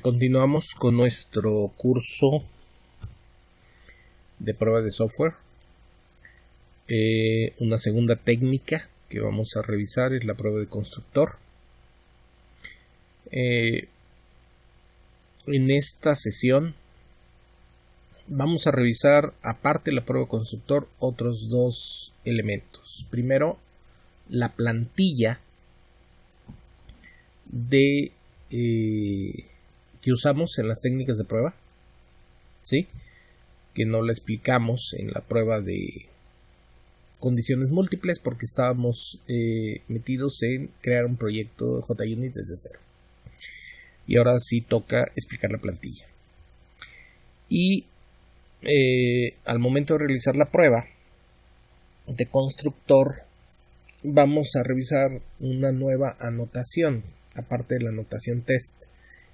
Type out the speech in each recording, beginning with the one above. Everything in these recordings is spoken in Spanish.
Continuamos con nuestro curso de prueba de software. Una segunda técnica que vamos a revisar es la prueba de constructor. En esta sesión vamos a revisar, aparte de la prueba de constructor, otros dos elementos. Primero, la plantilla de que usamos en las técnicas de prueba, ¿sí? Que no la explicamos en la prueba de condiciones múltiples porque estábamos metidos en crear un proyecto JUnit desde cero. Y ahora sí toca explicar la plantilla. Y al momento de realizar la prueba de constructor, vamos a revisar una nueva anotación, aparte de la anotación test.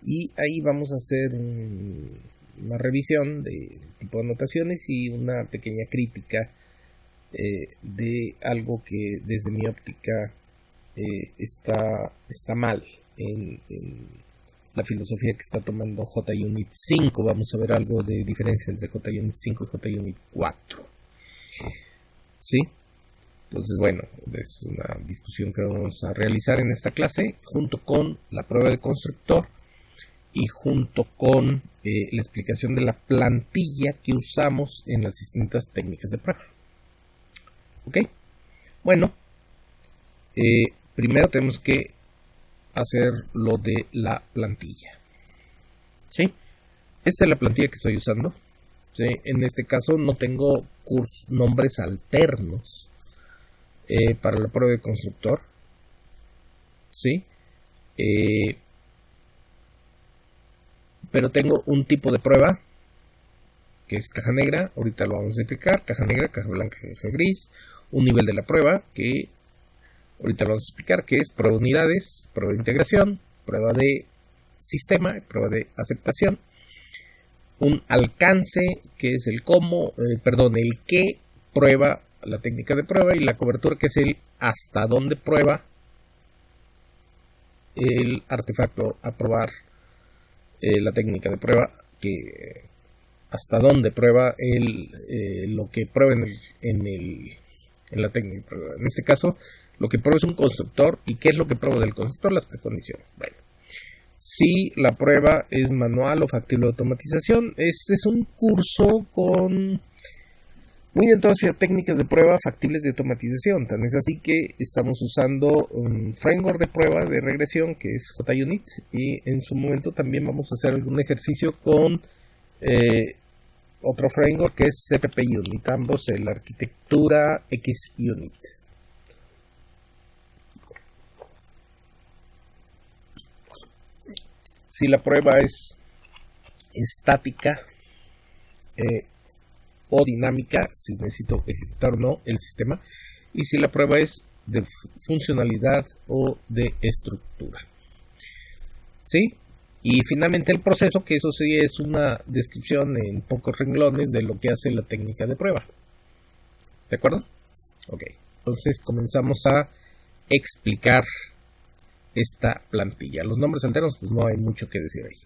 Y ahí vamos a hacer una revisión de tipo de anotaciones y una pequeña crítica de algo que desde mi óptica está mal en la filosofía que está tomando JUnit 5. Vamos a ver algo de diferencia entre JUnit 5 y JUnit 4. ¿Sí? Entonces, bueno, es una discusión que vamos a realizar en esta clase junto con la prueba de constructor y junto con la explicación de la plantilla que usamos en las distintas técnicas de prueba. ¿Ok? Bueno, primero tenemos que hacer lo de la plantilla. ¿Sí? Esta es la plantilla que estoy usando. ¿Sí? En este caso no tengo nombres alternos para la prueba de constructor. ¿Sí? Pero tengo un tipo de prueba que es caja negra, ahorita lo vamos a explicar, caja negra, caja blanca, caja gris, un nivel de la prueba que ahorita lo vamos a explicar, que es prueba de unidades, prueba de integración, prueba de sistema, prueba de aceptación, un alcance que es el el que prueba la técnica de prueba, y la cobertura que es el hasta dónde prueba el artefacto a probar la técnica de prueba, que hasta dónde prueba lo que prueba en la técnica de prueba. En este caso, lo que prueba es un constructor. ¿Y qué es lo que prueba del constructor? Las precondiciones. Bueno, si la prueba es manual o factible de automatización, este es un curso muy orientado hacia técnicas de prueba factibles de automatización. Tan es así que estamos usando un framework de prueba de regresión que es JUnit, y en su momento también vamos a hacer algún ejercicio con otro framework que es CppUnit, ambos en la arquitectura XUnit. Si la prueba es estática o dinámica, si necesito ejecutar o no el sistema, y si la prueba es de funcionalidad o de estructura. ¿Sí? Y finalmente el proceso, que eso sí es una descripción en pocos renglones de lo que hace la técnica de prueba. ¿De acuerdo? Ok, entonces comenzamos a explicar esta plantilla. Los nombres alternos, pues no hay mucho que decir ahí.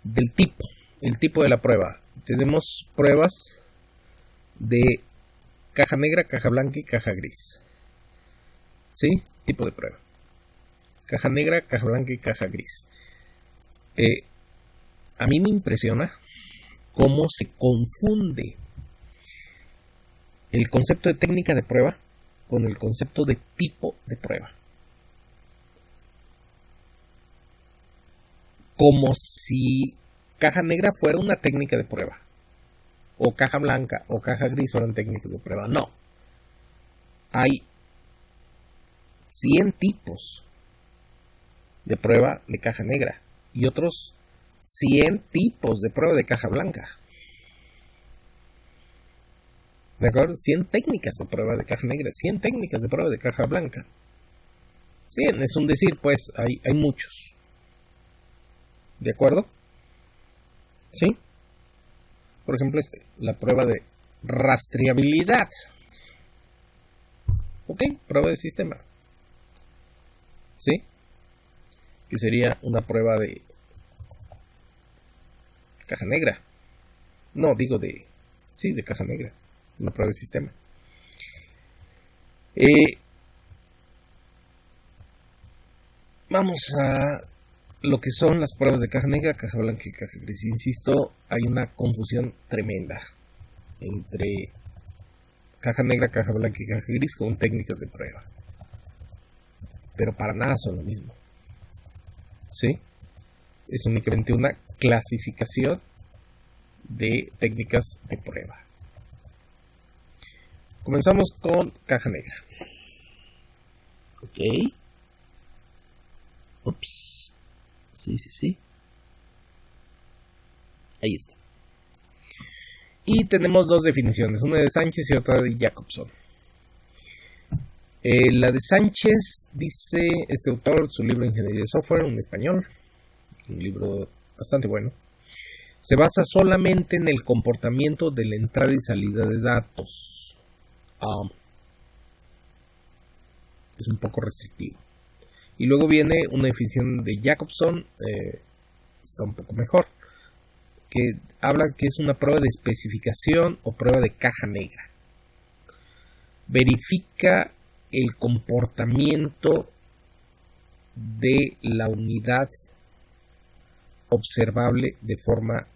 Del tipo, el tipo de la prueba. Tenemos pruebas de caja negra, caja blanca y caja gris. ¿Sí? Tipo de prueba. Caja negra, caja blanca y caja gris. A mí me impresiona cómo se confunde el concepto de técnica de prueba con el concepto de tipo de prueba. Como si caja negra fuera una técnica de prueba, o caja blanca o caja gris fueran técnicas de prueba. No. Hay 100 tipos de prueba de caja negra y otros 100 tipos de prueba de caja blanca. ¿De acuerdo? 100 técnicas de prueba de caja negra, 100 técnicas de prueba de caja blanca. 100 es un decir, pues hay muchos. ¿De acuerdo? ¿Sí? Por ejemplo, la prueba de rastreabilidad. Ok, prueba de sistema. ¿Sí? Que sería una prueba de caja negra. No, digo de caja negra. Una prueba de sistema. Vamos a lo que son las pruebas de caja negra, caja blanca y caja gris. Insisto, hay una confusión tremenda entre caja negra, caja blanca y caja gris con técnicas de prueba. Pero para nada son lo mismo. ¿Sí? Es únicamente una clasificación de técnicas de prueba. Comenzamos con caja negra. Ok. Ups. Sí. Ahí está. Y tenemos dos definiciones, una de Sánchez y otra de Jacobson. La de Sánchez dice este autor, su libro Ingeniería de Software, en español, un libro bastante bueno, se basa solamente en el comportamiento de la entrada y salida de datos. Es un poco restrictivo. Y luego viene una definición de Jacobson, está un poco mejor, que habla que es una prueba de especificación o prueba de caja negra. Verifica el comportamiento de la unidad observable de forma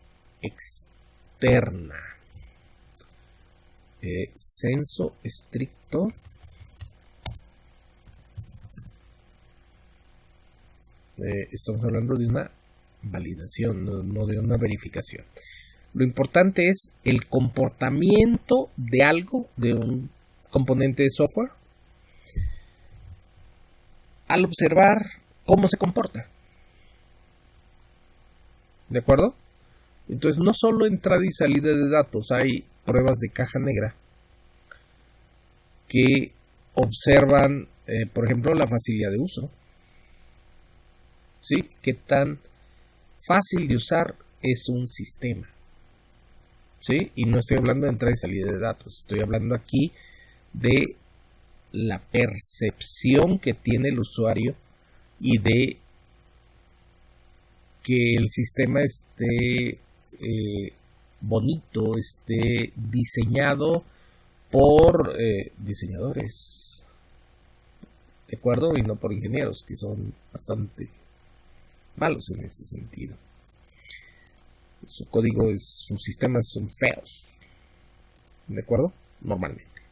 externa. Senso estricto. Estamos hablando de una validación, no de una verificación. Lo importante es el comportamiento de algo, de un componente de software, al observar cómo se comporta. ¿De acuerdo? Entonces, no solo entrada y salida de datos, hay pruebas de caja negra que observan, por ejemplo, la facilidad de uso. ¿Sí? ¿Qué tan fácil de usar es un sistema? ¿Sí? Y no estoy hablando de entrada y salida de datos, estoy hablando aquí de la percepción que tiene el usuario y de que el sistema esté bonito, esté diseñado por diseñadores, ¿de acuerdo? Y no por ingenieros, que son bastante malos en ese sentido. Su código, sus sistemas son feos, ¿de acuerdo? Normalmente.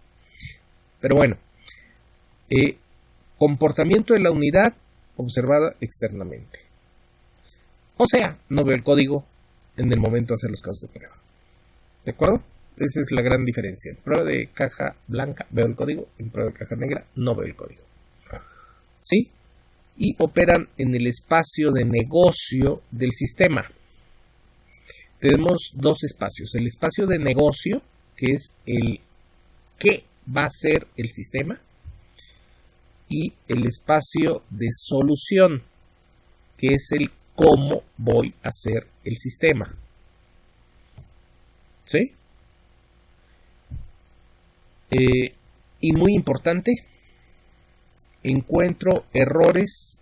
Pero bueno, comportamiento de la unidad observada externamente. O sea, no veo el código en el momento de hacer los casos de prueba. ¿De acuerdo? Esa es la gran diferencia. En prueba de caja blanca veo el código, en prueba de caja negra no veo el código. ¿Sí? Y operan en el espacio de negocio del sistema. Tenemos dos espacios. El espacio de negocio, que es el qué va a ser el sistema, y el espacio de solución, que es el cómo voy a hacer el sistema. ¿Sí? Y muy importante, encuentro errores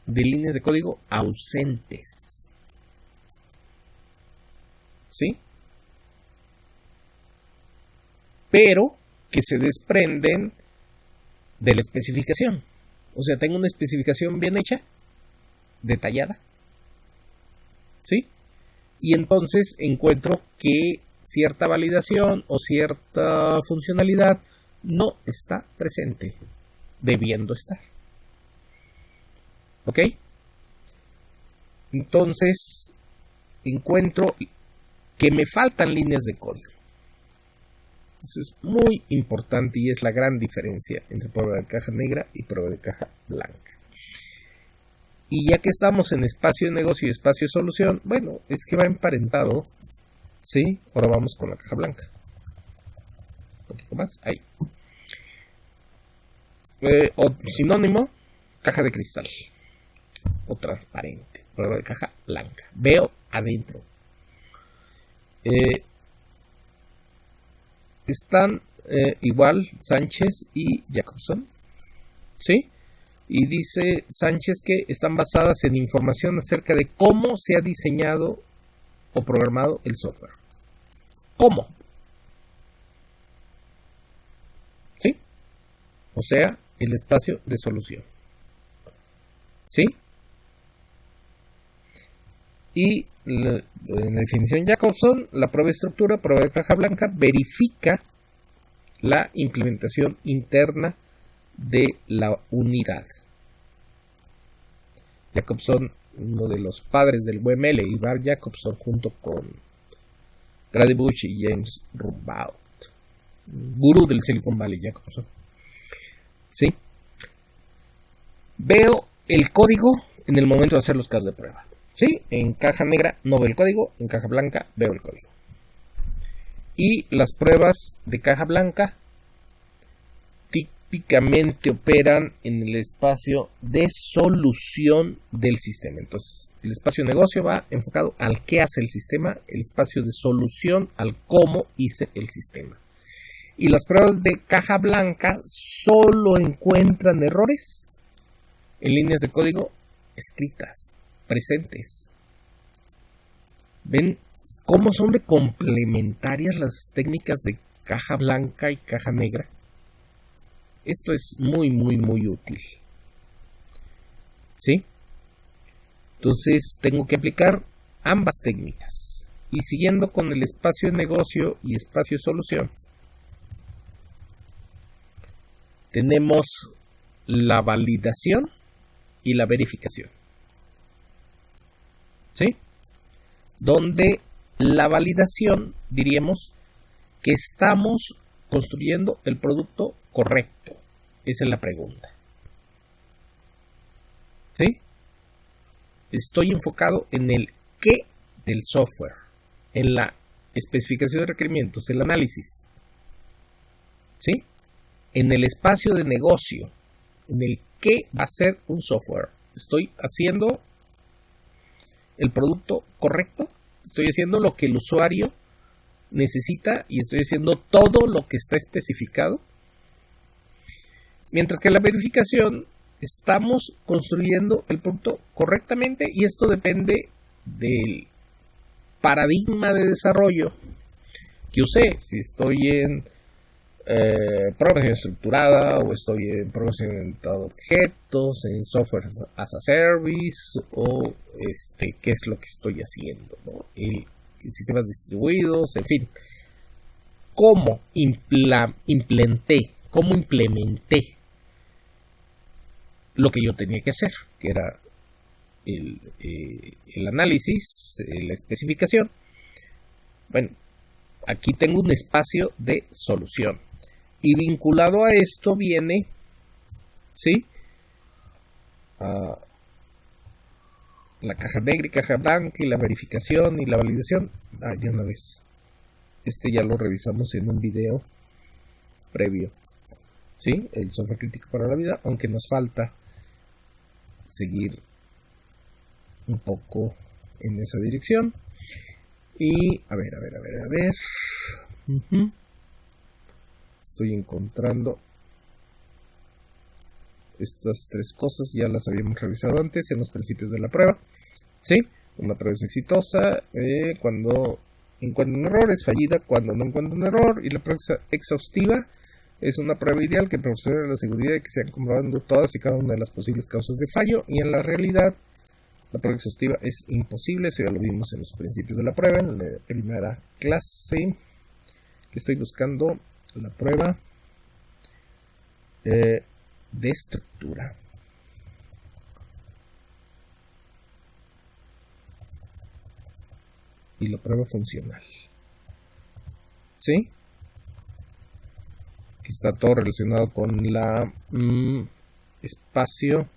de líneas de código ausentes. ¿Sí? Pero que se desprenden de la especificación. O sea, tengo una especificación bien hecha, detallada. ¿Sí? Y entonces encuentro que cierta validación o cierta funcionalidad no está presente, debiendo estar. ¿Ok? Entonces encuentro que me faltan líneas de código. Eso es muy importante y es la gran diferencia entre prueba de caja negra y prueba de caja blanca. Y ya que estamos en espacio de negocio y espacio de solución, bueno, es que va emparentado. Sí, ahora vamos con la caja blanca. Un poquito más, ahí. O sinónimo, caja de cristal. O transparente, prueba de caja blanca. Veo adentro. Están igual Sánchez y Jacobson. ¿Sí? Y dice Sánchez que están basadas en información acerca de cómo se ha diseñado o programado el software. ¿Cómo? ¿Sí? O sea, el espacio de solución. ¿Sí? Y en la definición Jacobson, la prueba de estructura, prueba de caja blanca, verifica la implementación interna de la unidad. Jacobson, uno de los padres del UML, y Bar Jacobson, junto con Grady Bush y James Rumbaugh, gurú del Silicon Valley, Jacobson. ¿Sí? Veo el código en el momento de hacer los casos de prueba. ¿Sí? En caja negra no veo el código, en caja blanca veo el código. Y las pruebas de caja blanca típicamente operan en el espacio de solución del sistema. Entonces, el espacio de negocio va enfocado al qué hace el sistema, el espacio de solución al cómo hice el sistema. Y las pruebas de caja blanca solo encuentran errores en líneas de código escritas, presentes. ¿Ven cómo son de complementarias las técnicas de caja blanca y caja negra? Esto es muy, muy, muy útil. ¿Sí? Entonces tengo que aplicar ambas técnicas. Y siguiendo con el espacio de negocio y espacio de solución, tenemos la validación y la verificación. ¿Sí? Donde la validación, diríamos que estamos construyendo el producto correcto. Esa es la pregunta. ¿Sí? Estoy enfocado en el qué del software, en la especificación de requerimientos, el análisis. ¿Sí? En el espacio de negocio, en el qué va a ser un software. Estoy haciendo el producto correcto, estoy haciendo lo que el usuario necesita y estoy haciendo todo lo que está especificado. Mientras que la verificación, estamos construyendo el producto correctamente y esto depende del paradigma de desarrollo que usé. Si estoy en programación estructurada o estoy en programación orientada a objetos, en software as a service o qué es lo que estoy haciendo, ¿no? El sistemas distribuidos, en fin. ¿Cómo implementé lo que yo tenía que hacer? Que era el análisis, la especificación. Bueno, aquí tengo un espacio de solución. Y vinculado a esto viene, ¿sí? La caja negra y caja blanca y la verificación y la validación. Ya una vez. Ya lo revisamos en un video previo. ¿Sí? El software crítico para la vida, aunque nos falta seguir un poco en esa dirección. Y a ver. Estoy encontrando estas tres cosas, ya las habíamos revisado antes en los principios de la prueba. ¿Sí? Una prueba es exitosa cuando encuentra un error, es fallida cuando no encuentra un error, y la prueba exhaustiva es una prueba ideal que proporciona la seguridad de que se han comprobado todas y cada una de las posibles causas de fallo, y en la realidad la prueba exhaustiva es imposible. Eso ya lo vimos en los principios de la prueba, en la primera clase, que estoy buscando la prueba de estructura. Y la prueba funcional. ¿Sí? Aquí está todo relacionado con la espacio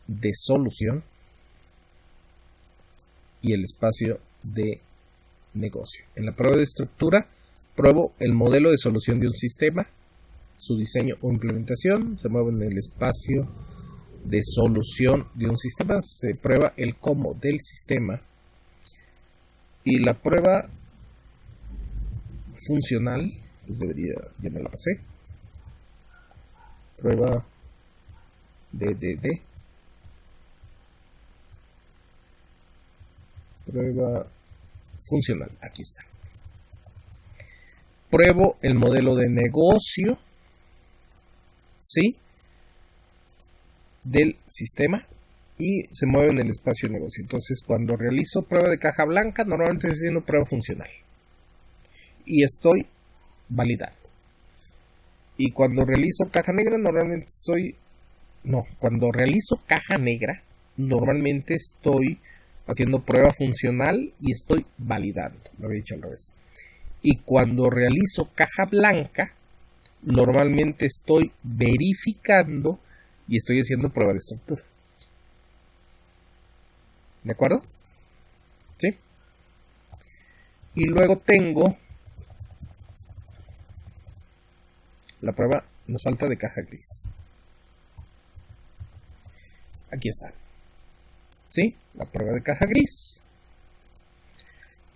de solución y el espacio de negocio. En la prueba de estructura, pruebo el modelo de solución de un sistema, su diseño o implementación. Se mueve en el espacio de solución de un sistema. Se prueba el cómo del sistema. Y la prueba funcional, pues ya me la pasé. Prueba Prueba funcional. Aquí está. Pruebo el modelo de negocio, ¿sí?, del sistema y se mueve en el espacio de negocio. Entonces, cuando realizo prueba de caja blanca, normalmente estoy haciendo prueba funcional y estoy validando. Y cuando realizo caja negra, cuando realizo caja negra, normalmente estoy haciendo prueba funcional y estoy validando. Lo había dicho al revés. Y cuando realizo caja blanca, normalmente estoy verificando y estoy haciendo prueba de estructura. ¿De acuerdo? ¿Sí? Y luego tengo la prueba, nos falta de caja gris. Aquí está. ¿Sí? La prueba de caja gris.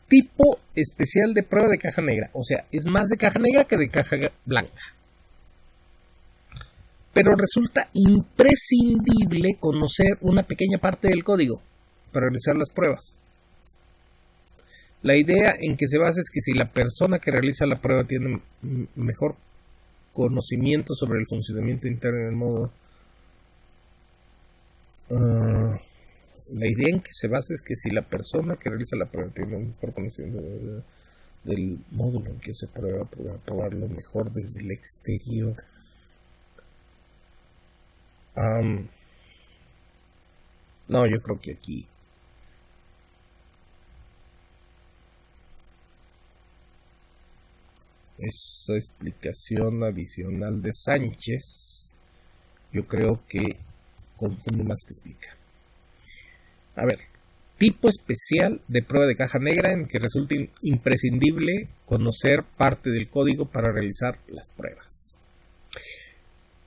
Tipo especial de prueba de caja negra. O sea, es más de caja negra que de caja blanca. Pero resulta imprescindible conocer una pequeña parte del código para realizar las pruebas. La idea en que se basa es que si la persona que realiza la prueba tiene mejor conocimiento sobre el funcionamiento interno del módulo, la idea en que se basa es que si la persona que realiza la prueba tiene un mejor conocimiento del módulo en que se prueba, podrá probarlo mejor desde el exterior. No, yo creo que aquí esa explicación adicional de Sánchez, yo creo que confunde más que explica. A ver, tipo especial de prueba de caja negra en que resulta imprescindible conocer parte del código para realizar las pruebas.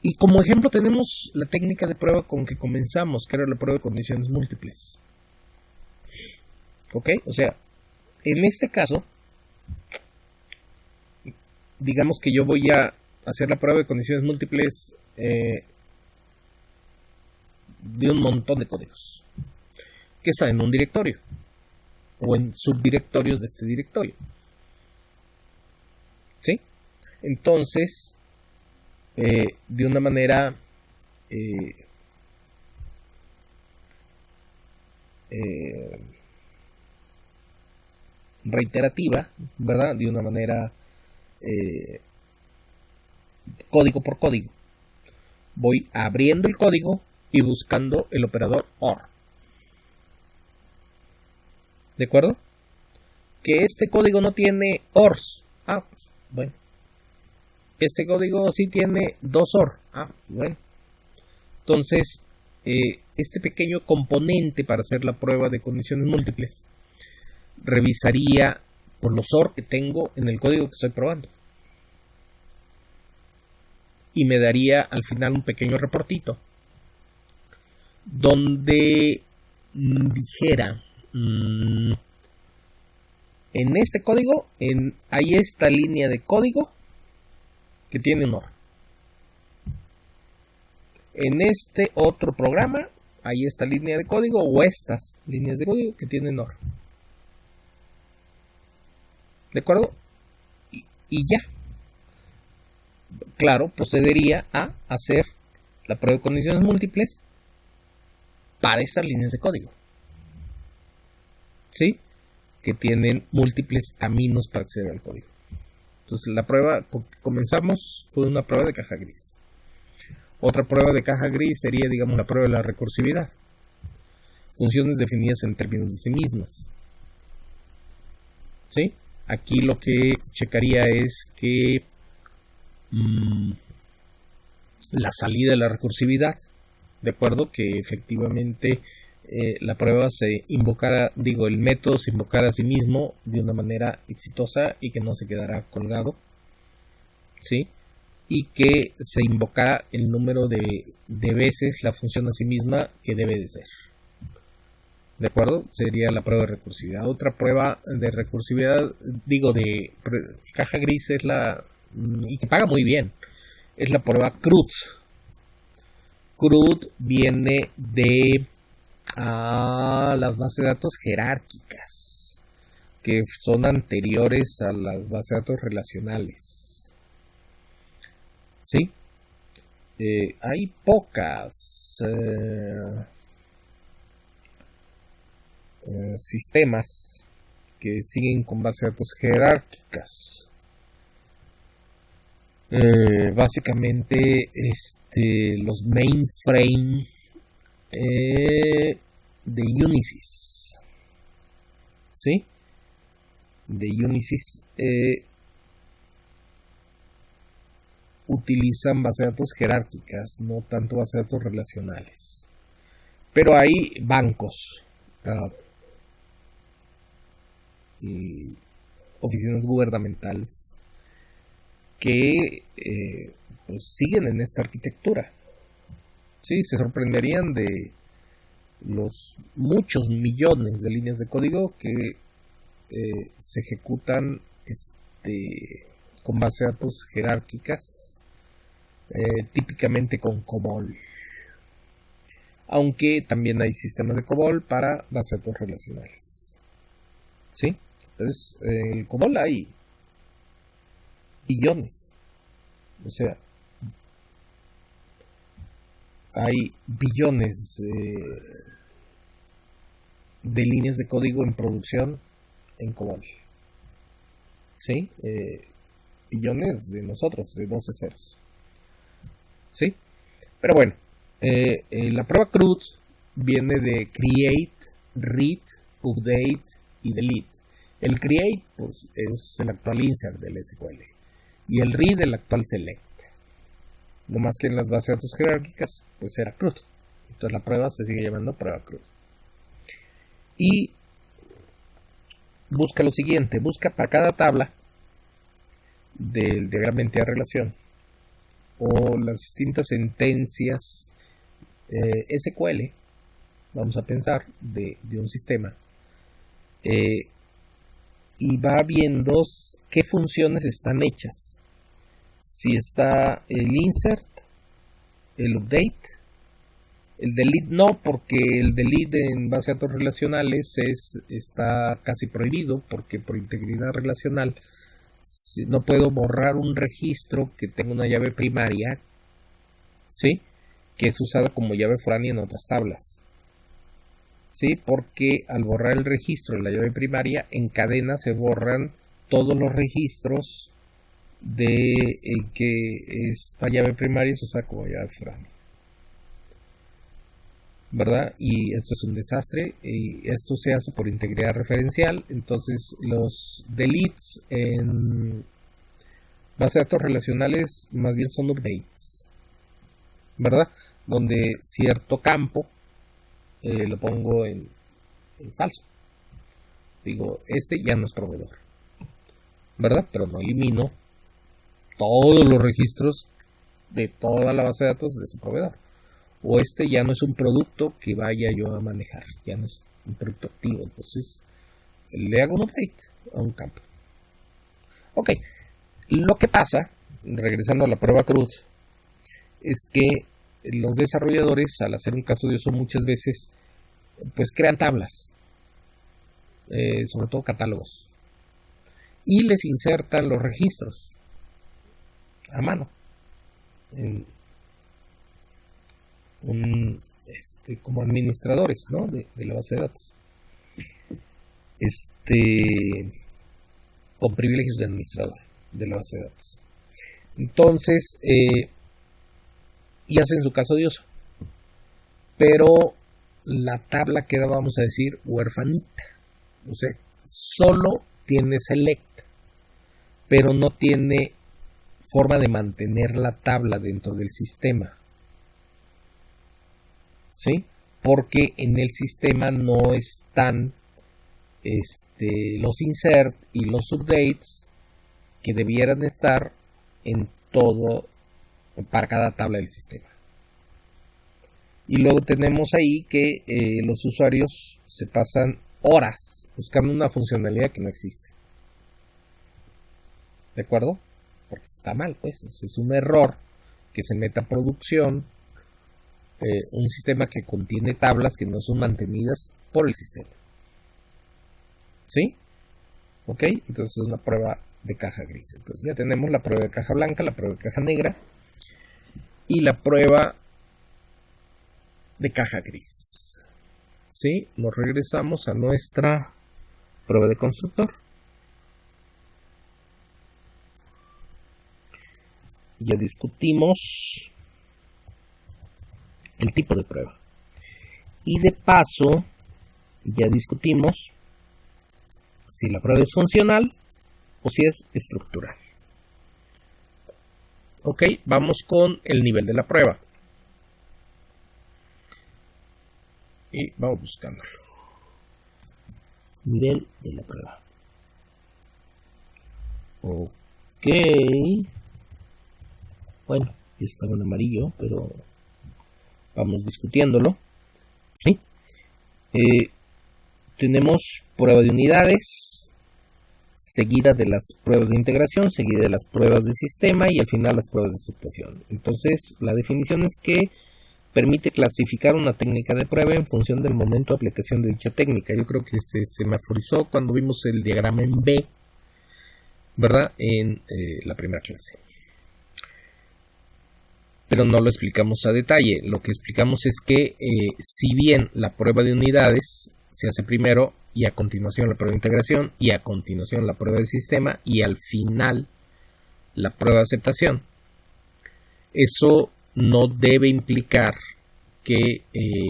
Y como ejemplo tenemos la técnica de prueba con que comenzamos, que era la prueba de condiciones múltiples. ¿Ok? O sea, en este caso, digamos que yo voy a hacer la prueba de condiciones múltiples de un montón de códigos que están en un directorio o en subdirectorios de este directorio. ¿Sí? Entonces, de una manera reiterativa, ¿verdad? De una manera código por código, voy abriendo el código y buscando el operador OR. ¿De acuerdo? Que este código no tiene ORs. Pues, bueno. Este código sí tiene 2 OR. Bueno. Entonces, este pequeño componente para hacer la prueba de condiciones múltiples revisaría por los OR que tengo en el código que estoy probando. Y me daría al final un pequeño reportito donde dijera, en este código hay esta línea de código que tiene un OR. En este otro programa hay esta línea de código o estas líneas de código que tienen OR. ¿De acuerdo? Y ya. Claro, procedería a hacer la prueba de condiciones múltiples para estas líneas de código. ¿Sí? Que tienen múltiples caminos para acceder al código. Entonces la prueba que comenzamos fue una prueba de caja gris. Otra prueba de caja gris sería, digamos, la prueba de la recursividad. Funciones definidas en términos de sí mismas. ¿Sí? Aquí lo que checaría es que la salida de la recursividad, de acuerdo, que efectivamente la prueba se invocara, el método se invocara a sí mismo de una manera exitosa y que no se quedara colgado, ¿sí? Y que se invocara el número de veces la función a sí misma que debe de ser. ¿De acuerdo? Sería la prueba de recursividad. Otra prueba de recursividad, de caja gris es y que paga muy bien, es la prueba CRUD. CRUD viene de a las bases de datos jerárquicas, que son anteriores a las bases de datos relacionales. ¿Sí? Hay pocas sistemas que siguen con bases de datos jerárquicas. Básicamente los mainframe de Unisys, ¿sí? De Unisys utilizan bases de datos jerárquicas, no tanto bases de datos relacionales. Pero hay bancos y oficinas gubernamentales que pues siguen en esta arquitectura. Sí, se sorprenderían de los muchos millones de líneas de código que se ejecutan con bases de datos jerárquicas, típicamente con COBOL. Aunque también hay sistemas de COBOL para bases de datos relacionales. ¿Sí? Entonces, el COBOL hay billones. O sea, hay billones de líneas de código en producción en COBOL. ¿Sí? Billones de nosotros, de 12 ceros. ¿Sí? Pero bueno, la prueba CRUD viene de create, read, update y delete. El create pues, es el actual insert del SQL y el read el actual select. No más que en las bases de datos jerárquicas pues era CRUD. Entonces la prueba se sigue llamando prueba CRUD. Y busca lo siguiente, busca para cada tabla del diagrama de entidad relación o las distintas sentencias SQL, vamos a pensar, de un sistema, y va viendo qué funciones están hechas. Si está el insert, el update, el delete no, porque el delete en base a datos relacionales está casi prohibido, porque por integridad relacional no puedo borrar un registro que tenga una llave primaria, ¿sí? Que es usada como llave foránea en otras tablas, ¿sí? Porque al borrar el registro de la llave primaria, en cadena se borran todos los registros de que esta llave primaria es usada como llave foránea, ¿verdad? Y esto es un desastre, y esto se hace por integridad referencial. Entonces los deletes en base de datos relacionales más bien son updates, ¿verdad? Donde cierto campo lo pongo en falso, digo, ya no es proveedor, ¿verdad? Pero no elimino todos los registros de toda la base de datos de ese proveedor. O ya no es un producto que vaya yo a manejar, ya no es un producto activo, entonces le hago un update a un campo. Ok, lo que pasa, regresando a la prueba CRUD, es que los desarrolladores, al hacer un caso de uso muchas veces, pues crean tablas, sobre todo catálogos, y les insertan los registros a mano, como administradores, ¿no? de la base de datos, con privilegios de administrador de la base de datos. Entonces, y hacen su caso de uso, pero la tabla queda, vamos a decir, huerfanita. O sea, solo tiene select, pero no tiene forma de mantener la tabla dentro del sistema, ¿sí? Porque en el sistema no están los insert y los updates que debieran estar en todo, para cada tabla del sistema. Y luego tenemos ahí que los usuarios se pasan horas buscando una funcionalidad que no existe. ¿De acuerdo? Porque está mal, pues. Es un error que se meta a producción un sistema que contiene tablas que no son mantenidas por el sistema. ¿Sí? ¿Ok? Entonces es una prueba de caja gris. Entonces ya tenemos la prueba de caja blanca, la prueba de caja negra y la prueba de caja gris. ¿Sí? Nos regresamos a nuestra prueba de constructor. Ya discutimos el tipo de prueba. Y de paso, ya discutimos si la prueba es funcional o si es estructural. Ok, vamos con el nivel de la prueba. Y vamos buscándolo. Nivel de la prueba. Ok. Bueno, estaba en amarillo, pero vamos discutiéndolo. ¿Sí? Tenemos prueba de unidades, seguida de las pruebas de integración, seguida de las pruebas de sistema y al final las pruebas de aceptación. Entonces, la definición es que permite clasificar una técnica de prueba en función del momento de aplicación de dicha técnica. Yo creo que se semaforizó cuando vimos el diagrama en B, ¿verdad? En la primera clase. Pero no lo explicamos a detalle. Lo que explicamos es que si bien la prueba de unidades se hace primero y a continuación la prueba de integración y a continuación la prueba de sistema y al final la prueba de aceptación, eso no debe implicar que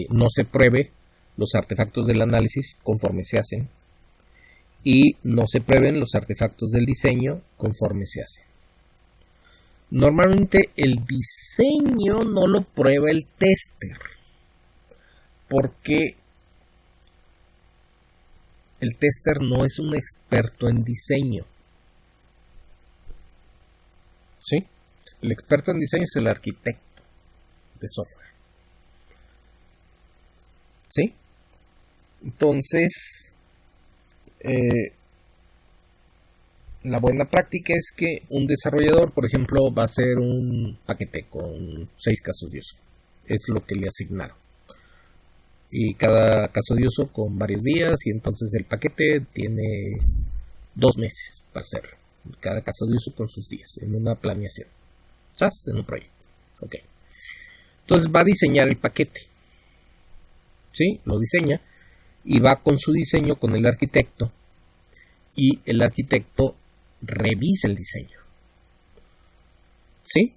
no se pruebe los artefactos del análisis conforme se hacen y no se prueben los artefactos del diseño conforme se hacen. Normalmente el diseño no lo prueba el tester, porque el tester no es un experto en diseño. ¿Sí? El experto en diseño es el arquitecto de software. ¿Sí? Entonces, la buena práctica es que un desarrollador, por ejemplo, va a hacer un paquete con 6 casos de uso. Es lo que le asignaron. Y cada caso de uso con varios días, y entonces el paquete tiene 2 meses para hacerlo. Cada caso de uso con sus días, en una planeación. ¿Sabes? En un proyecto. Ok. Entonces va a diseñar el paquete. ¿Sí? Lo diseña y va con su diseño con el arquitecto. Y el arquitecto revisa el diseño. ¿Sí?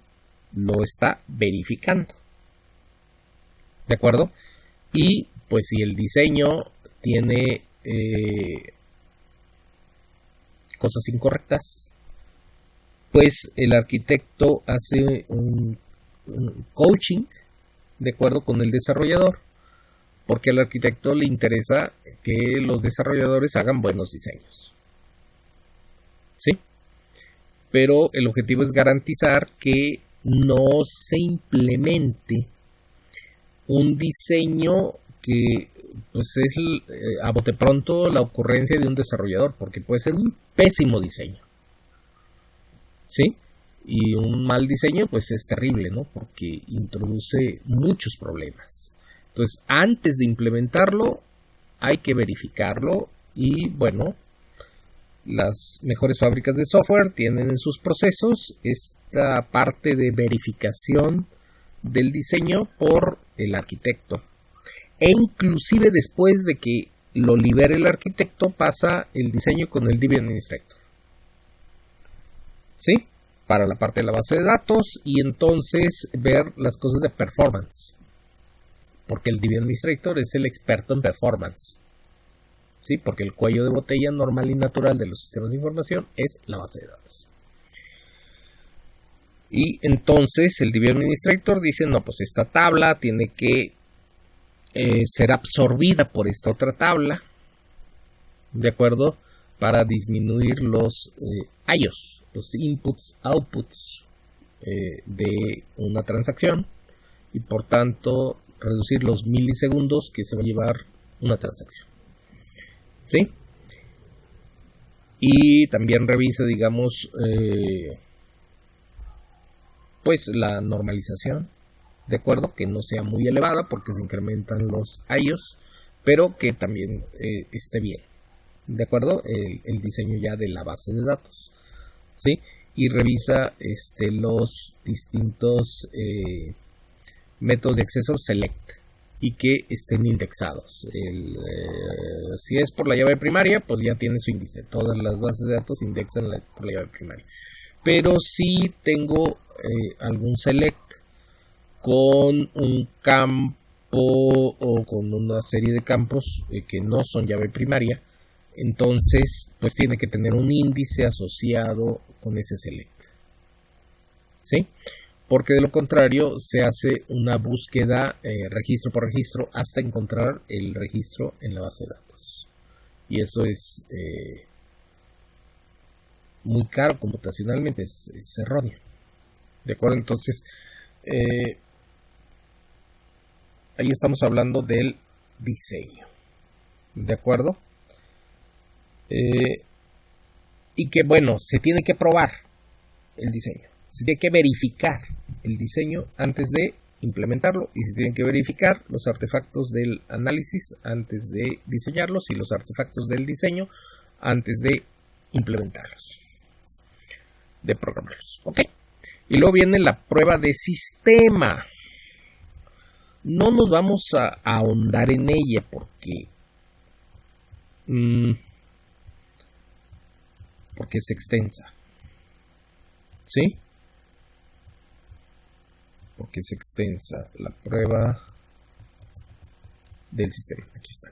Lo está verificando. ¿De acuerdo? Y pues si el diseño tiene cosas incorrectas, pues el arquitecto hace un coaching de acuerdo con el desarrollador, porque al arquitecto le interesa que los desarrolladores hagan buenos diseños. ¿Sí? Pero el objetivo es garantizar que no se implemente un diseño que pues es a bote pronto la ocurrencia de un desarrollador, porque puede ser un pésimo diseño. ¿Sí? Y un mal diseño pues es terrible, ¿no? Porque introduce muchos problemas. Entonces, antes de implementarlo, hay que verificarlo y bueno, las mejores fábricas de software tienen en sus procesos esta parte de verificación del diseño por el arquitecto. E inclusive después de que lo libere el arquitecto, pasa el diseño con el DB Administrator. ¿Sí? Para la parte de la base de datos y entonces ver las cosas de performance. Porque el DB Administrator es el experto en performance. ¿Sí? Porque el cuello de botella normal y natural de los sistemas de información es la base de datos. Y entonces el DB Administrator dice, no, pues esta tabla tiene que ser absorbida por esta otra tabla, ¿de acuerdo? Para disminuir los IOs, los inputs, outputs de una transacción y por tanto reducir los milisegundos que se va a llevar una transacción. ¿Sí? Y también revisa, digamos, pues la normalización, ¿de acuerdo? Que no sea muy elevada porque se incrementan los IOs, pero que también esté bien, ¿de acuerdo? El diseño ya de la base de datos, ¿sí? Y revisa los distintos métodos de acceso select y que estén indexados. Si es por la llave primaria, pues ya tiene su índice. Todas las bases de datos indexan por la llave primaria. Pero si tengo algún select con un campo o con una serie de campos que no son llave primaria, entonces pues tiene que tener un índice asociado con ese select, ¿sí? Porque de lo contrario se hace una búsqueda registro por registro hasta encontrar el registro en la base de datos, y eso es muy caro computacionalmente, es erróneo, ¿de acuerdo? Entonces ahí estamos hablando del diseño, ¿de acuerdo? Y que bueno, se tiene que probar el diseño, se tiene que verificar el diseño antes de implementarlo, y se tienen que verificar los artefactos del análisis antes de diseñarlos y los artefactos del diseño antes de implementarlos, de programarlos, ¿ok? Y luego viene la prueba de sistema. No nos vamos a ahondar en ella porque es extensa, ¿sí? Porque es extensa la prueba del sistema. Aquí está.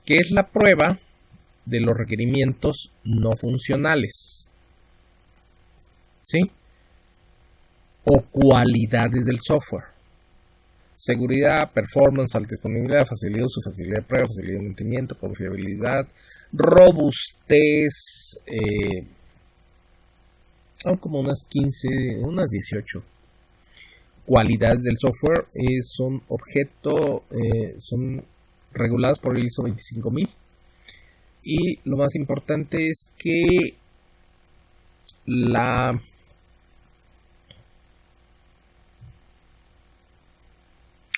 ¿Qué es la prueba de los requerimientos no funcionales? ¿Sí? O cualidades del software. Seguridad, performance, alta disponibilidad, facilidad de uso, facilidad de prueba, facilidad de mantenimiento, confiabilidad, robustez, como unas 15, unas 18 cualidades del software. Son son reguladas por el ISO 25000, y lo más importante es que la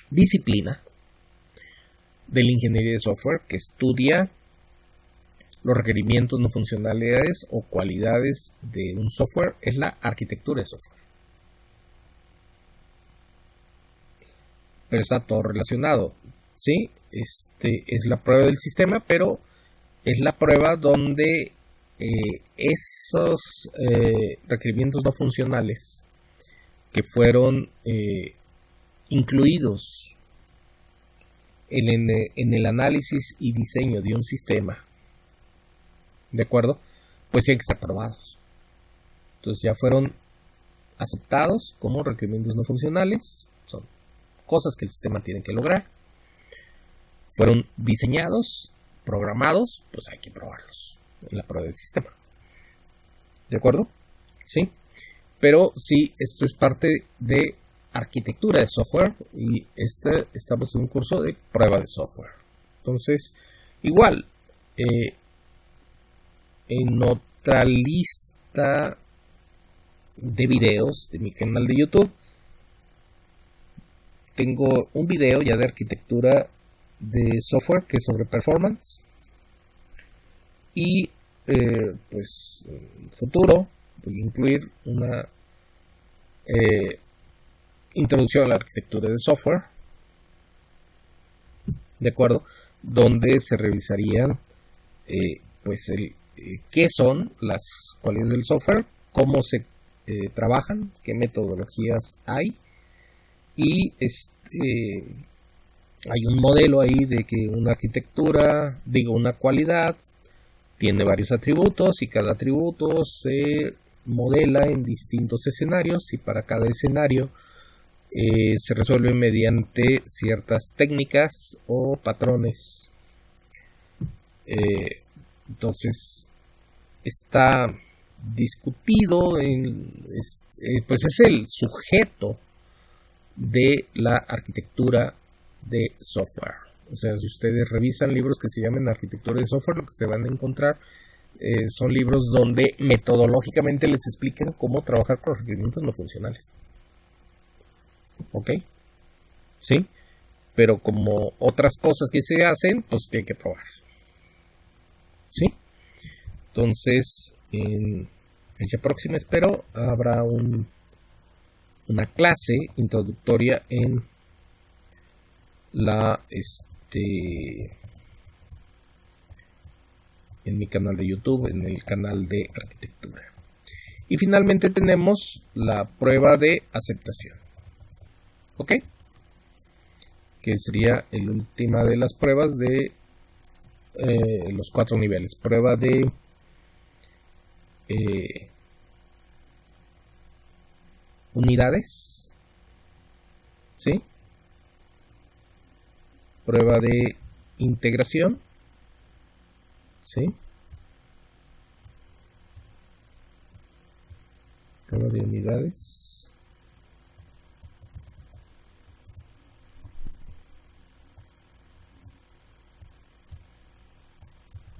disciplina de la ingeniería de software que estudia los requerimientos no funcionales o cualidades de un software es la arquitectura de software. Pero está todo relacionado, ¿sí? Es la prueba del sistema, pero es la prueba donde esos requerimientos no funcionales que fueron incluidos en el análisis y diseño de un sistema, ¿de acuerdo? Pues tienen que estar probados. Entonces ya fueron aceptados como requerimientos no funcionales, son cosas que el sistema tiene que lograr. Fueron diseñados, programados, pues hay que probarlos en la prueba del sistema, ¿de acuerdo? Sí, pero sí, esto es parte de arquitectura de software, y estamos en un curso de prueba de software. Entonces, igual, en otra lista de videos de mi canal de YouTube tengo un video ya de arquitectura de software que es sobre performance, y pues en futuro voy a incluir una introducción a la arquitectura de software, de acuerdo, donde se revisarían pues qué son las cualidades del software, cómo se trabajan, qué metodologías hay, y hay un modelo ahí de que una una cualidad tiene varios atributos, y cada atributo se modela en distintos escenarios, y para cada escenario se resuelve mediante ciertas técnicas o patrones. Entonces está discutido, pues es el sujeto de la arquitectura de software. O sea, si ustedes revisan libros que se llaman arquitectura de software, lo que se van a encontrar son libros donde metodológicamente les explican cómo trabajar con requerimientos no funcionales. ¿ok? Sí, pero como otras cosas que se hacen, pues tiene que probar, ¿sí? Entonces, en fecha próxima, espero, habrá una clase introductoria en la en mi canal de YouTube, en el canal de arquitectura. Y finalmente tenemos la prueba de aceptación, ¿ok? Que sería la última de las pruebas de los 4 niveles. Prueba de unidades, ¿sí? Prueba de integración, ¿sí? Prueba de unidades.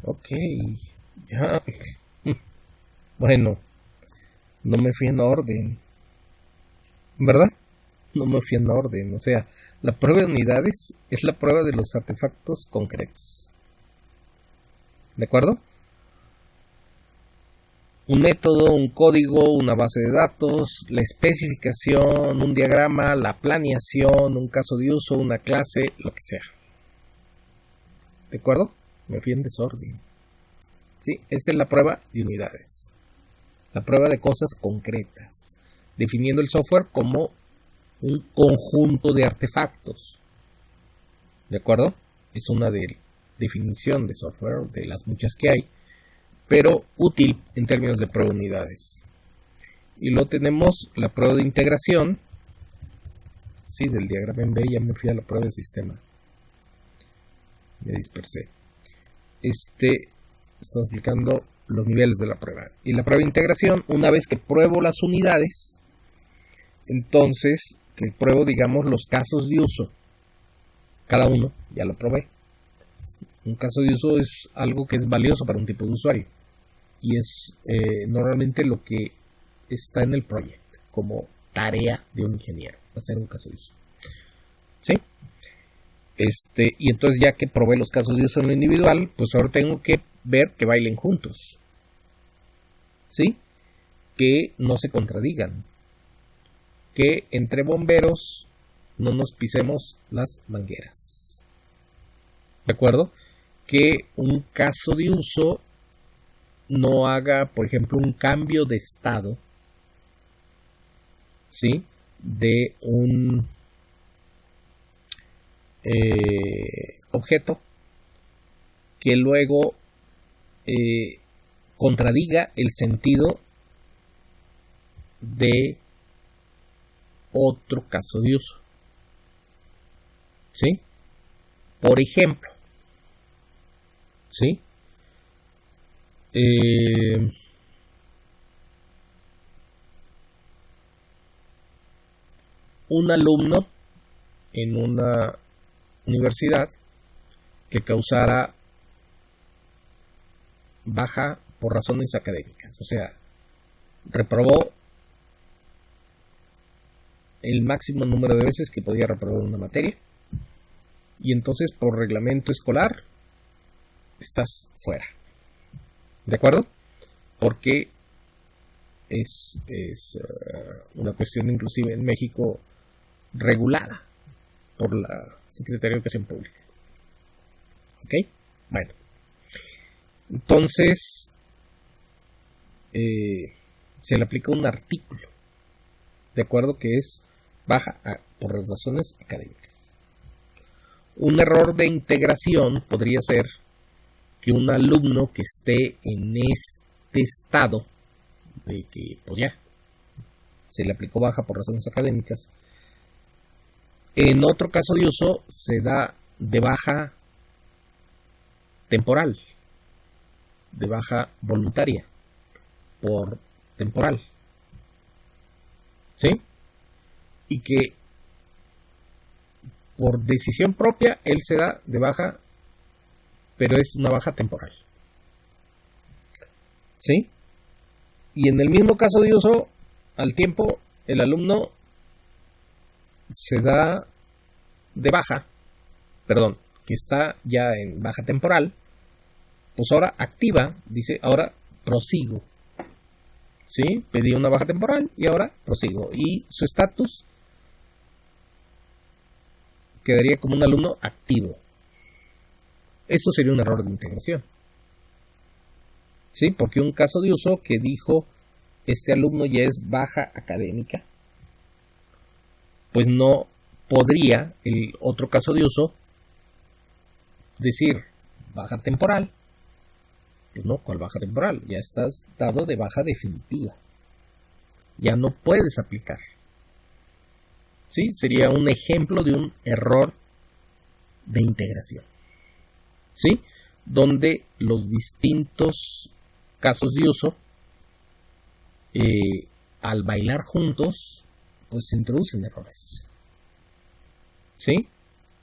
Ok, ya. Bueno, no me fui en orden, ¿verdad? No me fui en orden. O sea, la prueba de unidades es la prueba de los artefactos concretos. ¿De acuerdo? Un método, un código, una base de datos, la especificación, un diagrama, la planeación, un caso de uso, una clase, lo que sea. ¿De acuerdo? Me fui en desorden. ¿Sí? Esa es la prueba de unidades. La prueba de cosas concretas. Definiendo el software como un conjunto de artefactos. ¿De acuerdo? Es una definición de software, de las muchas que hay, pero útil en términos de prueba de unidades. Y luego tenemos la prueba de integración. Sí, del diagrama en B ya me fui a la prueba de sistema. Me dispersé. Estamos explicando los niveles de la prueba. Y la prueba de integración, una vez que pruebo las unidades, entonces que pruebo, digamos, los casos de uso. Cada uno ya lo probé. Un caso de uso es algo que es valioso para un tipo de usuario. Y es normalmente lo que está en el proyecto como tarea de un ingeniero, hacer un caso de uso. ¿Sí? Y entonces ya que probé los casos de uso en lo individual, pues ahora tengo que ver que bailen juntos. ¿Sí? Que no se contradigan. Que entre bomberos no nos pisemos las mangueras. ¿De acuerdo? Que un caso de uso no haga, por ejemplo, un cambio de estado, ¿sí? De un objeto que luego contradiga el sentido de otro caso de uso. ¿Sí? Por ejemplo, ¿sí? Un alumno en una universidad que causara baja por razones académicas, o sea, reprobó el máximo número de veces que podía reprobar una materia, y entonces por reglamento escolar estás fuera. ¿De acuerdo? Porque es una cuestión inclusive en México regulada por la Secretaría de Educación Pública. ¿Ok? Bueno. Entonces se le aplica un artículo, ¿de acuerdo? Que es baja por razones académicas. Un error de integración podría ser que un alumno que esté en este estado de que pues ya se le aplicó baja por razones académicas, en otro caso de uso se da de baja temporal, de baja voluntaria por temporal, ¿sí? Y que por decisión propia él se da de baja, pero es una baja temporal, ¿sí? Y en el mismo caso de uso, al tiempo, el alumno se da de baja, perdón, que está ya en baja temporal, pues ahora activa, dice, ahora prosigo. ¿Sí? Pedí una baja temporal y ahora prosigo. Y su estatus quedaría como un alumno activo. Eso sería un error de integración. ¿Sí? Porque un caso de uso que dijo este alumno ya es baja académica, pues no podría el otro caso de uso decir baja temporal. Pues no, ¿cuál baja temporal? Ya estás dado de baja definitiva. Ya no puedes aplicar. ¿Sí? Sería un ejemplo de un error de integración. ¿Sí? Donde los distintos casos de uso, al bailar juntos, pues se introducen errores. ¿Sí?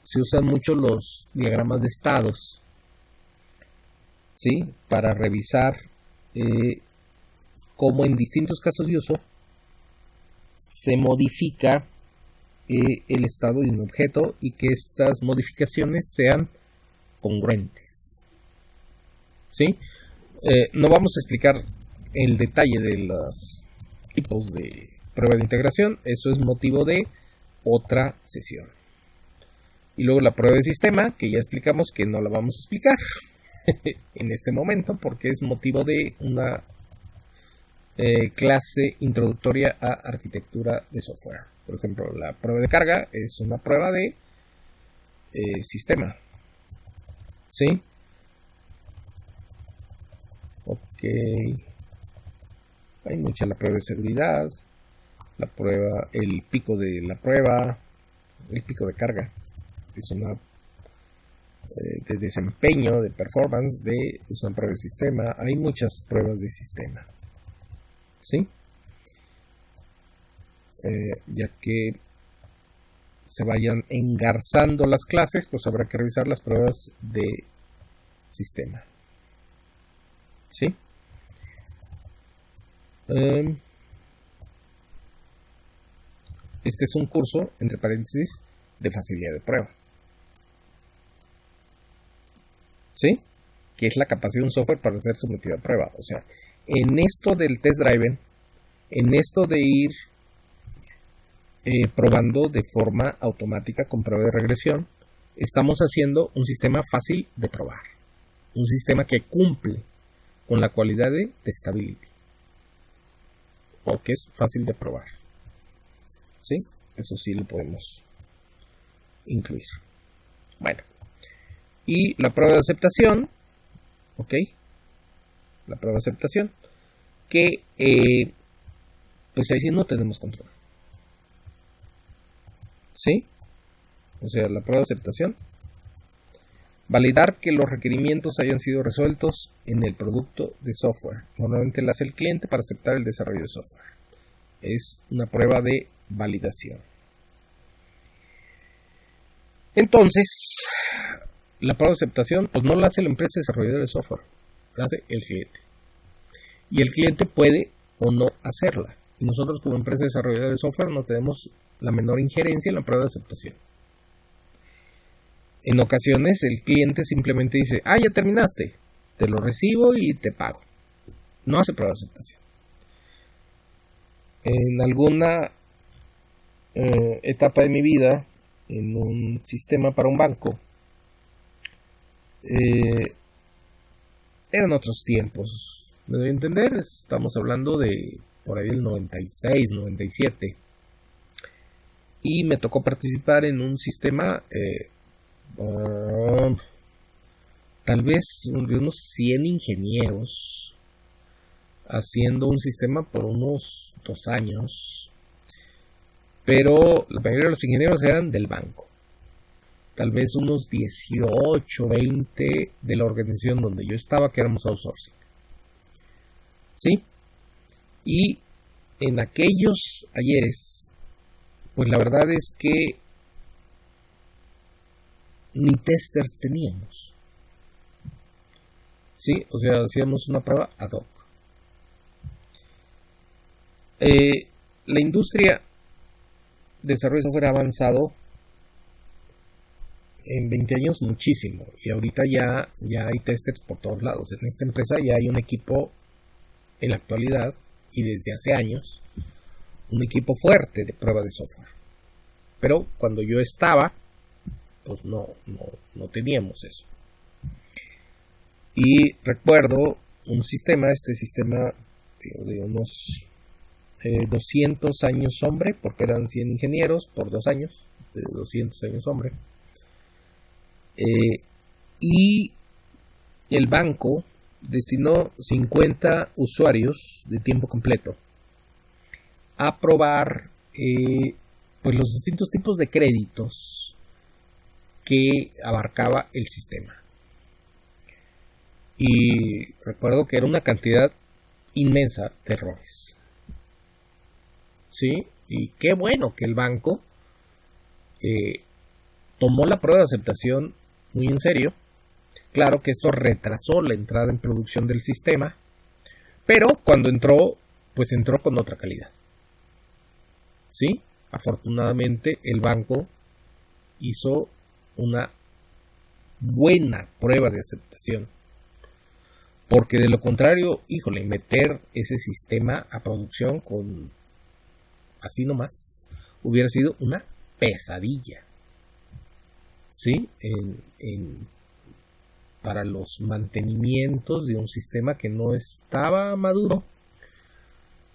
Se usan mucho los diagramas de estados, ¿sí? Para revisar cómo en distintos casos de uso se modifica el estado de un objeto y que estas modificaciones sean congruentes. ¿Sí? No vamos a explicar el detalle de los tipos de prueba de integración, eso es motivo de otra sesión. Y luego la prueba de sistema, que ya explicamos que no la vamos a explicar en este momento porque es motivo de una clase introductoria a arquitectura de software. Por ejemplo, la prueba de carga es una prueba de sistema. ¿Sí? Ok. Hay mucha la prueba de seguridad, la prueba, el pico de la prueba, el pico de carga. Es una de desempeño, de performance, es una prueba de sistema. Hay muchas pruebas de sistema. ¿Sí? Ya que se vayan engarzando las clases, pues habrá que revisar las pruebas de sistema. ¿Sí? Este es un curso, entre paréntesis, de facilidad de prueba. ¿Sí? Que es la capacidad de un software para ser sometido a prueba. O sea, en esto del test driven, en esto de ir probando de forma automática con prueba de regresión, estamos haciendo un sistema fácil de probar. Un sistema que cumple con la cualidad de testability. Porque es fácil de probar. ¿Sí? Eso sí lo podemos incluir. Bueno. Y la prueba de aceptación. ¿Ok? La prueba de aceptación. Que pues ahí sí no tenemos control. ¿Sí? O sea, la prueba de aceptación. Validar que los requerimientos hayan sido resueltos en el producto de software. Normalmente la hace el cliente para aceptar el desarrollo de software. Es una prueba de validación. Entonces, la prueba de aceptación pues no la hace la empresa desarrolladora de software, la hace el cliente. Y el cliente puede o no hacerla. Y nosotros como empresa desarrolladora de software no tenemos la menor injerencia en la prueba de aceptación. En ocasiones el cliente simplemente dice, ya terminaste, te lo recibo y te pago. No hace prueba de aceptación. En alguna etapa de mi vida, en un sistema para un banco, eran otros tiempos. ¿Me doy a entender? Estamos hablando de por ahí del 96, 97. Y me tocó participar en un sistema tal vez de unos 100 ingenieros haciendo un sistema por unos 2 años, pero la mayoría de los ingenieros eran del banco, tal vez unos 18, 20 de la organización donde yo estaba, que éramos outsourcing. ¿Sí? Y en aquellos ayeres, pues la verdad es que ni testers teníamos. ¿Sí? O sea, hacíamos una prueba ad hoc. La industria desarrollo de software ha avanzado en 20 años muchísimo, y ahorita ya hay testers por todos lados. En esta empresa ya hay un equipo en la actualidad, y desde hace años, un equipo fuerte de prueba de software. Pero cuando yo estaba, pues no teníamos eso. Y recuerdo este sistema de unos 200 años hombre, porque eran 100 ingenieros por 2 años, de 200 años hombre. Y el banco destinó 50 usuarios de tiempo completo a probar pues los distintos tipos de créditos que abarcaba el sistema. Y recuerdo que era una cantidad inmensa de errores. Sí, y qué bueno que el banco tomó la prueba de aceptación muy en serio. Claro que esto retrasó la entrada en producción del sistema, pero cuando entró, pues entró con otra calidad. Sí, afortunadamente el banco hizo una buena prueba de aceptación, porque de lo contrario, híjole, meter ese sistema a producción con así nomás hubiera sido una pesadilla. Sí, para los mantenimientos de un sistema que no estaba maduro,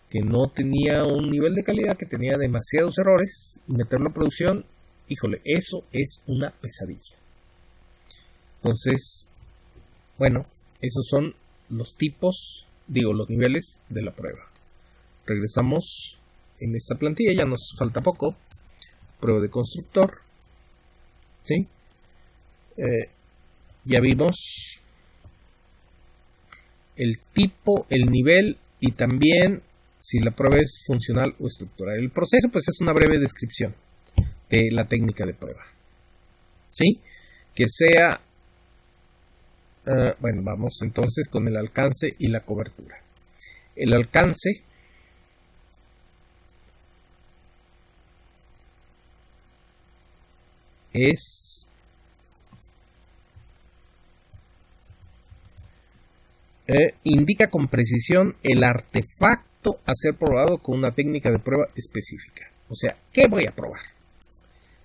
que no tenía un nivel de calidad, que tenía demasiados errores, y meterlo a producción, híjole, eso es una pesadilla. Entonces, bueno, esos son los los niveles de la prueba. Regresamos en esta plantilla, ya nos falta poco. Prueba de constructor. ¿Sí? Ya vimos el tipo, el nivel y también si la prueba es funcional o estructural. El proceso pues es una breve descripción de la técnica de prueba. ¿Sí? Que sea... bueno, vamos entonces con el alcance y la cobertura. El alcance indica con precisión el artefacto a ser probado con una técnica de prueba específica. O sea, ¿qué voy a probar?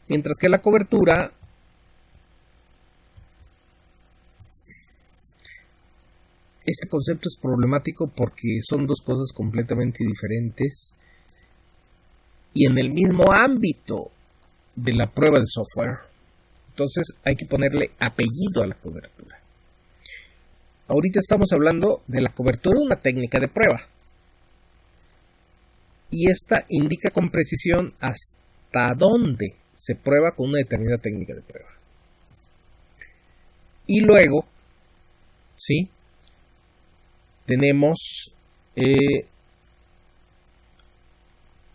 Mientras que la cobertura este concepto es problemático porque son dos cosas completamente diferentes y en el mismo ámbito de la prueba de software. Entonces hay que ponerle apellido a la cobertura. Ahorita estamos hablando de la cobertura de una técnica de prueba. Y esta indica con precisión hasta dónde se prueba con una determinada técnica de prueba. Y luego, ¿sí? Tenemos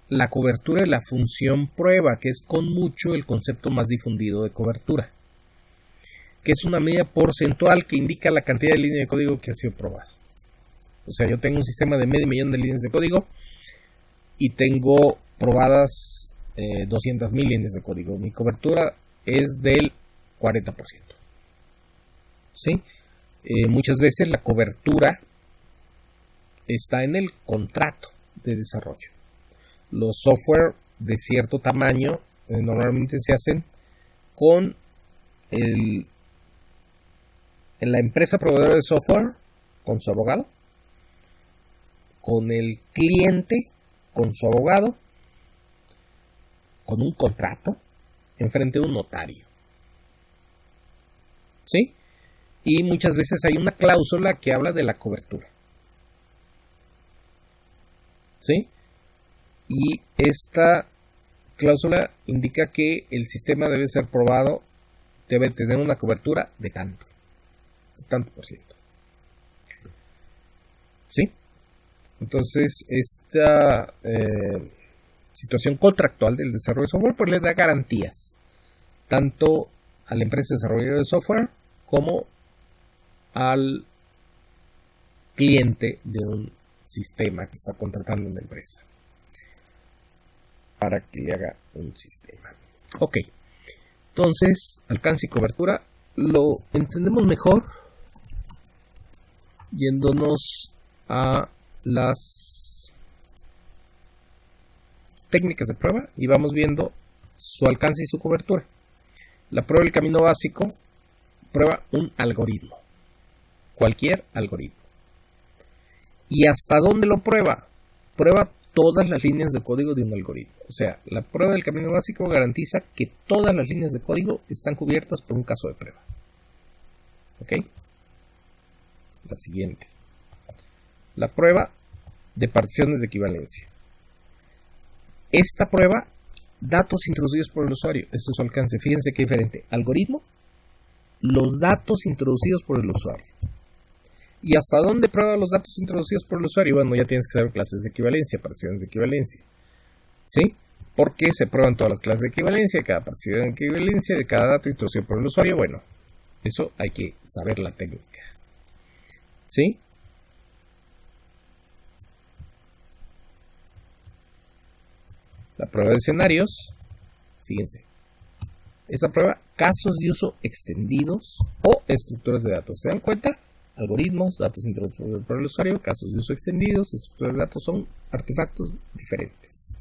la cobertura de la función prueba, que es con mucho el concepto más difundido de cobertura, que es una medida porcentual que indica la cantidad de líneas de código que ha sido probado. O sea, yo tengo un sistema de 500,000 de líneas de código y tengo probadas 200,000 líneas de código. Mi cobertura es del 40%. ¿Sí? Muchas veces la cobertura está en el contrato de desarrollo. Los software de cierto tamaño normalmente se hacen con en la empresa proveedora de software, con su abogado, con el cliente, con su abogado, con un contrato, enfrente de un notario. ¿Sí? Y muchas veces hay una cláusula que habla de la cobertura. ¿Sí? Y esta cláusula indica que el sistema debe ser probado, debe tener una cobertura de tanto por ciento. ¿Sí? Entonces, esta situación contractual del desarrollo de software pues le da garantías tanto a la empresa desarrolladora de software como al cliente de un sistema que está contratando una empresa. para que le haga un sistema. Ok, entonces alcance y cobertura lo entendemos mejor yéndonos a las técnicas de prueba y vamos viendo su alcance y su cobertura. La prueba del camino básico prueba un algoritmo, cualquier algoritmo. ¿Y hasta dónde lo prueba? Prueba todas las líneas de código de un algoritmo. O sea, la prueba del camino básico garantiza que todas las líneas de código están cubiertas por un caso de prueba. ¿Ok? La siguiente. La prueba de particiones de equivalencia. Esta prueba, datos introducidos por el usuario. Este es su alcance. Fíjense qué diferente. Algoritmo, los datos introducidos por el usuario. ¿Y hasta dónde prueba los datos introducidos por el usuario? Bueno, ya tienes que saber clases de equivalencia, particiones de equivalencia. ¿Sí? Porque se prueban todas las clases de equivalencia, cada partición de equivalencia, de cada dato introducido por el usuario. Bueno, eso hay que saber la técnica. ¿Sí? La prueba de escenarios. Fíjense. Esta prueba, casos de uso extendidos o estructuras de datos. ¿Se dan cuenta? Algoritmos, datos introducidos por el usuario, casos de uso extendidos, estructuras de datos son artefactos diferentes.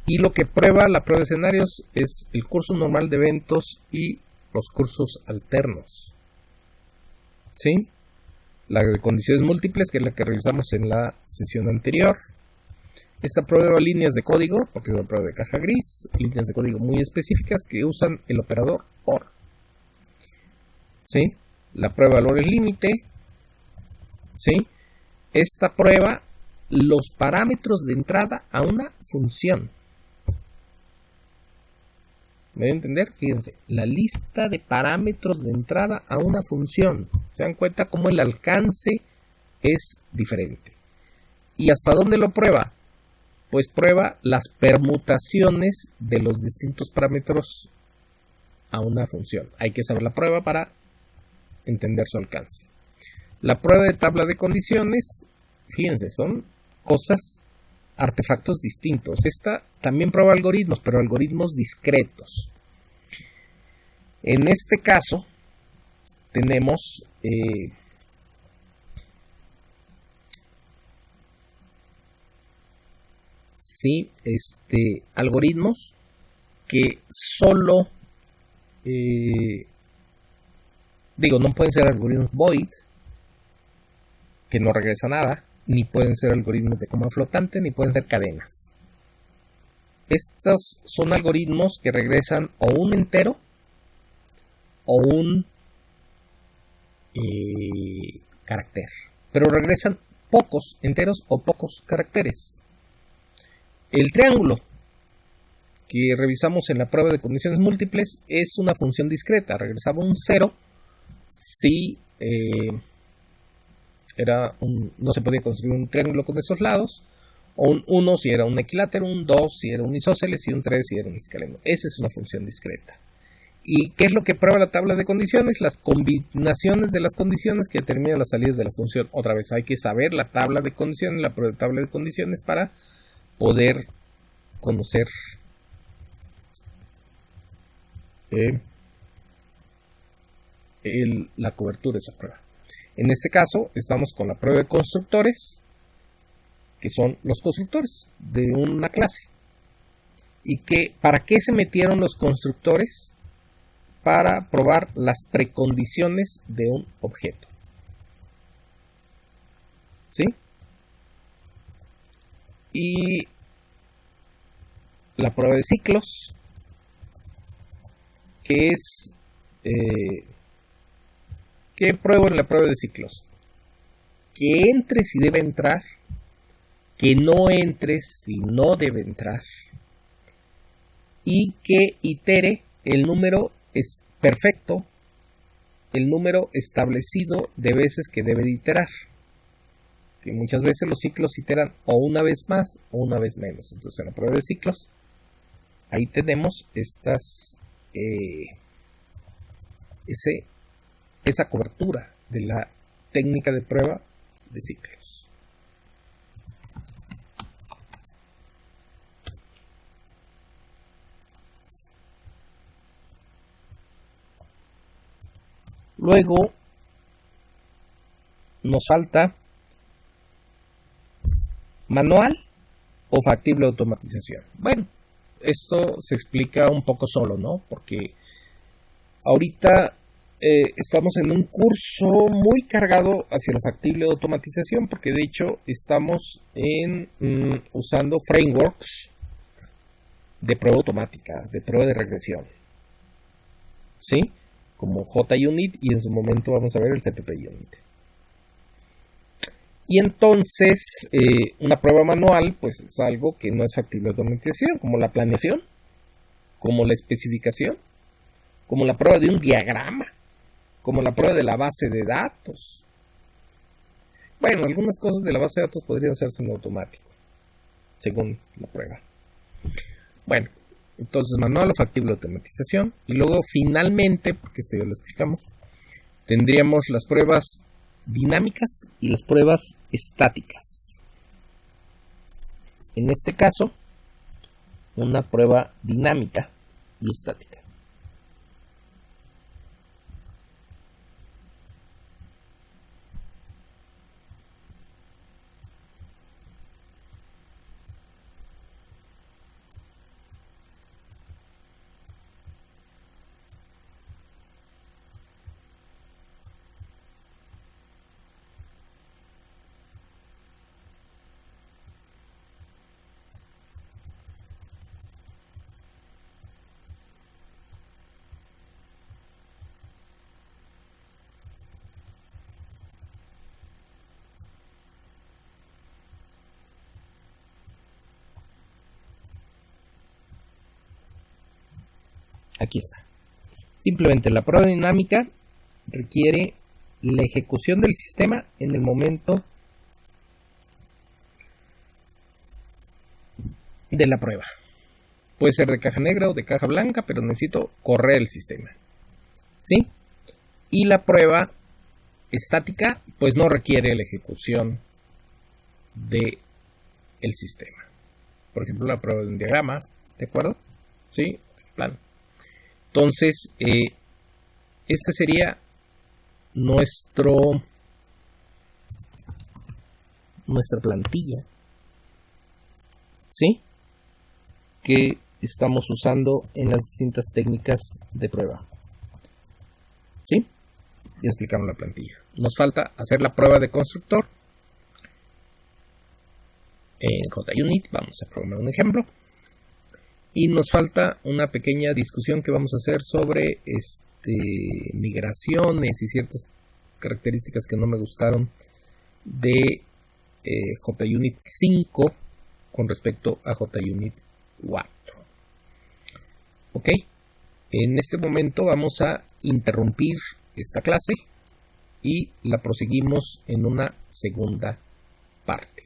Y lo que prueba la prueba de escenarios es el curso normal de eventos y los cursos alternos. ¿Sí? La de condiciones múltiples, que es la que revisamos en la sesión anterior. Esta prueba líneas de código, porque es una prueba de caja gris, líneas de código muy específicas que usan el operador OR. ¿Sí? La prueba de valores límite. ¿Sí? Esta prueba los parámetros de entrada a una función. ¿Me voy a entender? Fíjense, la lista de parámetros de entrada a una función. ¿Se dan cuenta cómo el alcance es diferente? ¿Y hasta dónde lo prueba? Pues prueba las permutaciones de los distintos parámetros a una función. Hay que saber la prueba para entender su alcance. La prueba de tabla de condiciones, fíjense, son cosas, artefactos distintos. Esta también prueba algoritmos, pero algoritmos discretos. En este caso, tenemos algoritmos que solo no pueden ser algoritmos void, que no regresa nada, ni pueden ser algoritmos de coma flotante, ni pueden ser cadenas. Estos son algoritmos que regresan o un entero o un carácter, pero regresan pocos enteros o pocos caracteres. El triángulo que revisamos en la prueba de condiciones múltiples es una función discreta. Regresaba un 0 si no se podía construir un triángulo con esos lados, o un 1 si era un equilátero, un 2 si era un isósceles y un 3 si era un escaleno. Esa es una función discreta. ¿Y qué es lo que prueba la tabla de condiciones? Las combinaciones de las condiciones que determinan las salidas de la función. Otra vez, hay que saber la tabla de condiciones, la prueba de tabla de condiciones para poder conocer la cobertura de esa prueba. En este caso, estamos con la prueba de constructores, que son los constructores de una clase. ¿Y para qué se metieron los constructores? Para probar las precondiciones de un objeto. ¿Sí? Y la prueba de ciclos, que es ¿qué pruebo en la prueba de ciclos? Que entre si debe entrar, que no entre si no debe entrar, y que itere el número es perfecto, el número establecido de veces que debe de iterar. Que muchas veces los ciclos iteran o una vez más o una vez menos. Entonces en la prueba de ciclos, ahí tenemos esa cobertura de la técnica de prueba de ciclos. Luego nos falta manual o factible automatización. Bueno, esto se explica un poco solo, ¿no? Porque ahorita estamos en un curso muy cargado hacia la factible automatización, porque de hecho estamos usando frameworks de prueba automática, de prueba de regresión, ¿sí? Como JUnit, y en su momento vamos a ver el CppUnit. Y entonces una prueba manual pues es algo que no es factible de automatización, como la planeación, como la especificación, como la prueba de un diagrama, como la prueba de la base de datos. Bueno, algunas cosas de la base de datos podrían hacerse en automático, según la prueba. Bueno, entonces manual o factible automatización. Y luego finalmente, porque esto ya lo explicamos, tendríamos las pruebas dinámicas y las pruebas estáticas. En este caso, una prueba dinámica y estática. Aquí está. Simplemente la prueba dinámica requiere la ejecución del sistema en el momento de la prueba. Puede ser de caja negra o de caja blanca, pero necesito correr el sistema, ¿sí? Y la prueba estática pues no requiere la ejecución del sistema. Por ejemplo, la prueba de un diagrama, ¿de acuerdo? ¿Sí? Plan. Entonces, este sería nuestra plantilla, ¿sí? Que estamos usando en las distintas técnicas de prueba, ¿sí? Y explicamos la plantilla. Nos falta hacer la prueba de constructor. En JUnit vamos a programar un ejemplo. Y nos falta una pequeña discusión que vamos a hacer sobre migraciones y ciertas características que no me gustaron de JUnit 5 con respecto a JUnit 4. Ok, en este momento vamos a interrumpir esta clase y la proseguimos en una segunda parte.